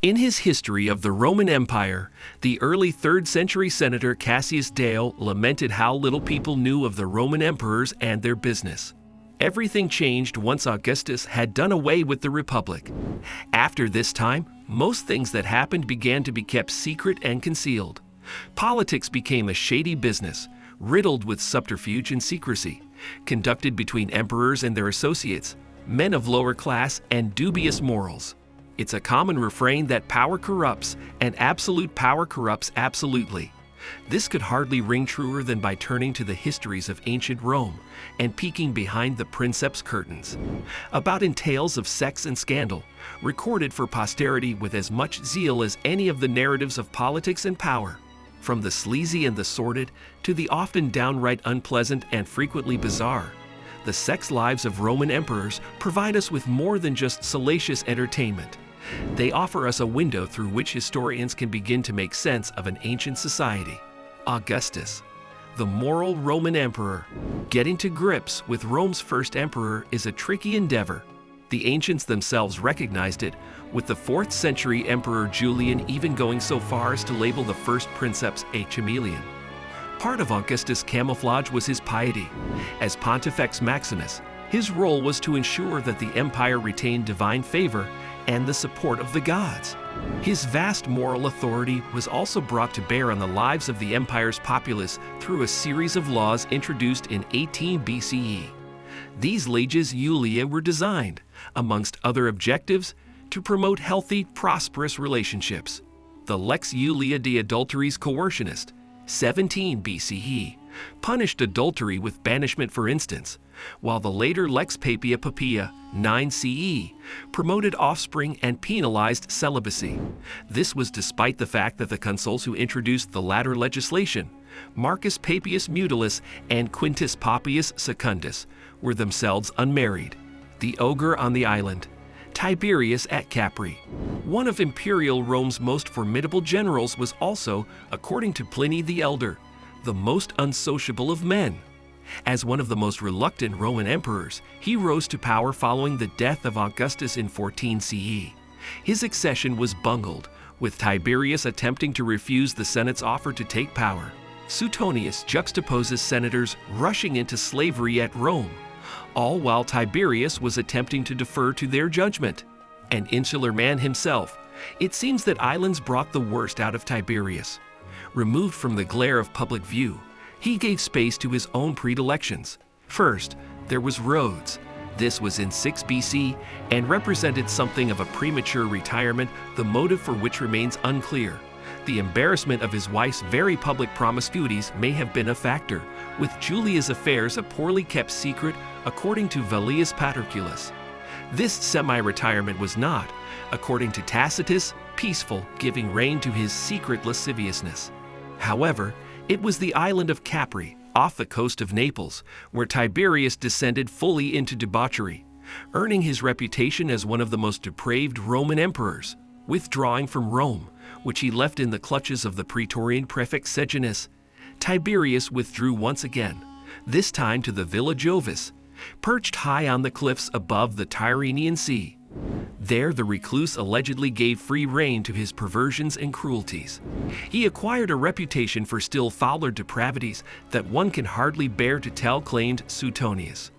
In his History of the Roman Empire, the early 3rd century senator Cassius Dio lamented how little people knew of the Roman emperors and their business. Everything changed once Augustus had done away with the Republic. After this time, most things that happened began to be kept secret and concealed. Politics became a shady business, riddled with subterfuge and secrecy, conducted between emperors and their associates, men of lower class and dubious morals. It's a common refrain that power corrupts, and absolute power corrupts absolutely. This could hardly ring truer than by turning to the histories of ancient Rome and peeking behind the princeps curtains, about entails of sex and scandal, recorded for posterity with as much zeal as any of the narratives of politics and power. From the sleazy and the sordid to the often downright unpleasant and frequently bizarre, the sex lives of Roman emperors provide us with more than just salacious entertainment. They offer us a window through which historians can begin to make sense of an ancient society. Augustus, the moral Roman emperor. Getting to grips with Rome's first emperor is a tricky endeavor. The ancients themselves recognized it, with the 4th century Emperor Julian even going so far as to label the first princeps a chameleon. Part of Augustus' camouflage was his piety. As Pontifex Maximus, his role was to ensure that the empire retained divine favor and the support of the gods. His vast moral authority was also brought to bear on the lives of the empire's populace through a series of laws introduced in 18 BCE. These leges Iuliae were designed, amongst other objectives, to promote healthy, prosperous relationships. The Lex Iulia de Adulteris Coercionis, 17 BCE, punished adultery with banishment, for instance, while the later Lex Papia Papia, 9 CE, promoted offspring and penalized celibacy. This was despite the fact that the consuls who introduced the latter legislation, Marcus Papius Mutilus and Quintus Papius Secundus, were themselves unmarried. The ogre on the island, Tiberius at Capri, one of imperial Rome's most formidable generals, was also, according to Pliny the Elder, the most unsociable of men. As one of the most reluctant Roman emperors, he rose to power following the death of Augustus in 14 CE. His accession was bungled, with Tiberius attempting to refuse the Senate's offer to take power. Suetonius juxtaposes senators rushing into slavery at Rome, all while Tiberius was attempting to defer to their judgment. An insular man himself, it seems that islands brought the worst out of Tiberius. Removed from the glare of public view, he gave space to his own predilections. First, there was Rhodes. This was in 6 BC and represented something of a premature retirement, the motive for which remains unclear. The embarrassment of his wife's very public promiscuities may have been a factor, with Julia's affairs a poorly kept secret, according to Vallius Paterculus. This semi-retirement was not, according to Tacitus, peaceful, giving rein to his secret lasciviousness. However, it was the island of Capri, off the coast of Naples, where Tiberius descended fully into debauchery, earning his reputation as one of the most depraved Roman emperors. Withdrawing from Rome, which he left in the clutches of the Praetorian prefect Sejanus, Tiberius withdrew once again, this time to the Villa Jovis, perched high on the cliffs above the Tyrrhenian Sea. There the recluse allegedly gave free rein to his perversions and cruelties. He acquired a reputation for still fouler depravities that one can hardly bear to tell, claimed Suetonius.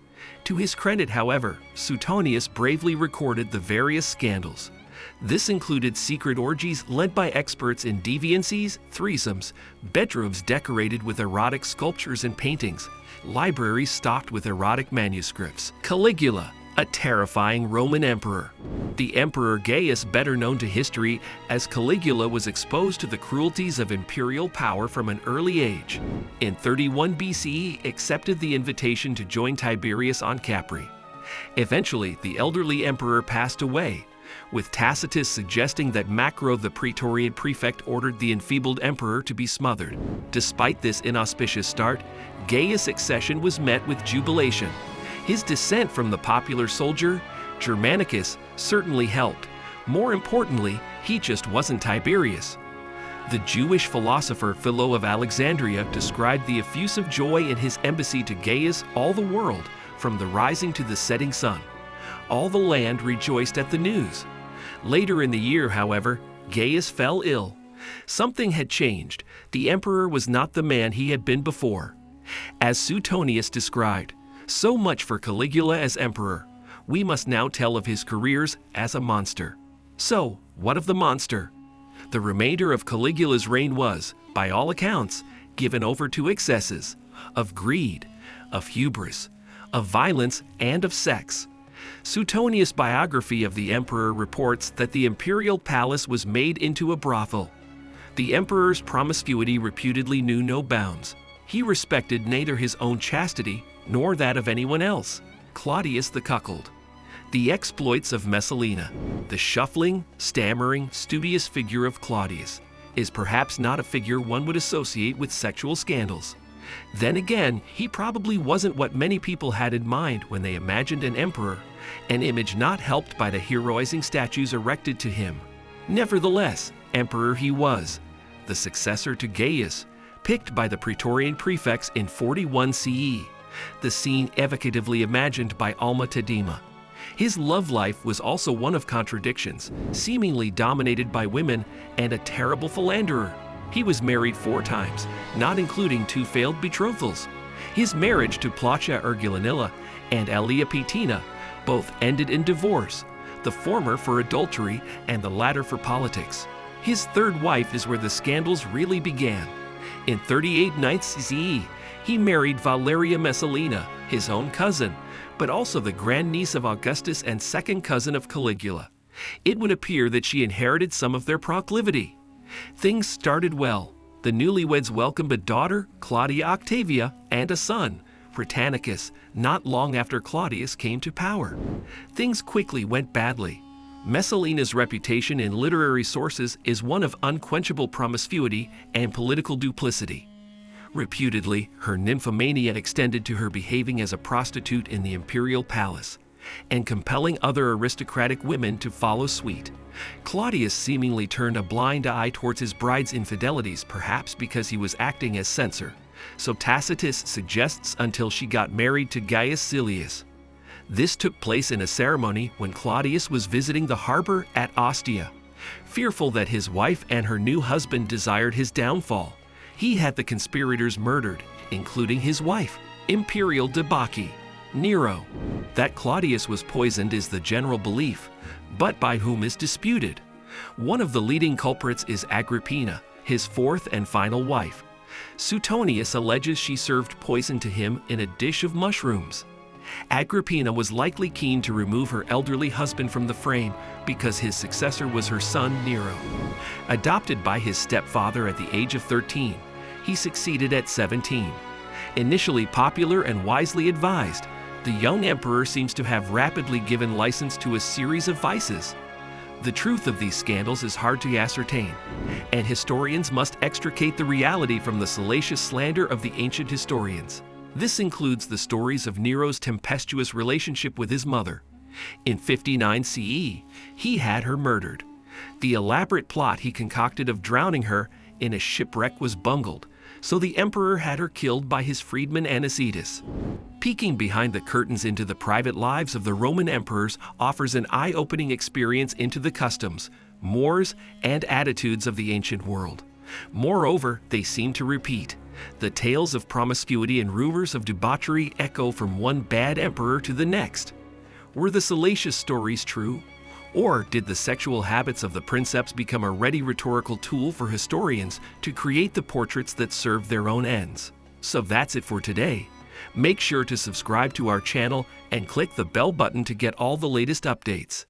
To his credit, however, Suetonius bravely recorded the various scandals. This included secret orgies led by experts in deviancies, threesomes, bedrooms decorated with erotic sculptures and paintings, libraries stocked with erotic manuscripts. Caligula, a terrifying Roman emperor. The Emperor Gaius, better known to history as Caligula, was exposed to the cruelties of imperial power from an early age. In 31 BCE, accepted the invitation to join Tiberius on Capri. Eventually, the elderly emperor passed away, with Tacitus suggesting that Macro, the Praetorian prefect, ordered the enfeebled emperor to be smothered. Despite this inauspicious start, Gaius' accession was met with jubilation. His descent from the popular soldier, Germanicus, certainly helped. More importantly, he just wasn't Tiberius. The Jewish philosopher Philo of Alexandria described the effusive joy in his embassy to Gaius all the world, from the rising to the setting sun. All the land rejoiced at the news. Later in the year, however, Gaius fell ill. Something had changed. The emperor was not the man he had been before. As Suetonius described, so much for Caligula as emperor. We must now tell of his careers as a monster. So, what of the monster? The remainder of Caligula's reign was, by all accounts, given over to excesses of greed, of hubris, of violence, and of sex. Suetonius' biography of the emperor reports that the imperial palace was made into a brothel. The emperor's promiscuity reputedly knew no bounds. He respected neither his own chastity nor that of anyone else. Claudius the cuckold. The exploits of Messalina, the shuffling, stammering, studious figure of Claudius, is perhaps not a figure one would associate with sexual scandals. Then again, he probably wasn't what many people had in mind when they imagined an emperor, an image not helped by the heroizing statues erected to him. Nevertheless, emperor he was, the successor to Gaius, picked by the Praetorian prefects in 41 CE, the scene evocatively imagined by Alma Tadema. His love life was also one of contradictions, seemingly dominated by women and a terrible philanderer. He was married 4 times, not including 2 failed betrothals. His marriage to Placia Urgulanilla and Alia Paetina both ended in divorce, the former for adultery and the latter for politics. His 3rd wife is where the scandals really began. In 38 CE, he married Valeria Messalina, his own cousin, but also the grandniece of Augustus and second cousin of Caligula. It would appear that she inherited some of their proclivity. Things started well. The newlyweds welcomed a daughter, Claudia Octavia, and a son, Britannicus, not long after Claudius came to power. Things quickly went badly. Messalina's reputation in literary sources is one of unquenchable promiscuity and political duplicity. Reputedly, her nymphomania extended to her behaving as a prostitute in the imperial palace and compelling other aristocratic women to follow suit. Claudius seemingly turned a blind eye towards his bride's infidelities, perhaps because he was acting as censor. So Tacitus suggests until she got married to Gaius Silius. This took place in a ceremony when Claudius was visiting the harbor at Ostia. Fearful that his wife and her new husband desired his downfall, he had the conspirators murdered, including his wife, imperial debauchee, Nero. That Claudius was poisoned is the general belief, but by whom is disputed. One of the leading culprits is Agrippina, his 4th and final wife. Suetonius alleges she served poison to him in a dish of mushrooms. Agrippina was likely keen to remove her elderly husband from the frame because his successor was her son Nero. Adopted by his stepfather at the age of 13, he succeeded at 17. Initially popular and wisely advised, the young emperor seems to have rapidly given license to a series of vices. The truth of these scandals is hard to ascertain, and historians must extricate the reality from the salacious slander of the ancient historians. This includes the stories of Nero's tempestuous relationship with his mother. In 59 CE, he had her murdered. The elaborate plot he concocted of drowning her in a shipwreck was bungled, so the emperor had her killed by his freedman Anicetus. Peeking behind the curtains into the private lives of the Roman emperors offers an eye-opening experience into the customs, mores, and attitudes of the ancient world. Moreover, they seem to repeat. The tales of promiscuity and rumors of debauchery echo from one bad emperor to the next. Were the salacious stories true? Or did the sexual habits of the princeps become a ready rhetorical tool for historians to create the portraits that serve their own ends? So that's it for today. Make sure to subscribe to our channel and click the bell button to get all the latest updates.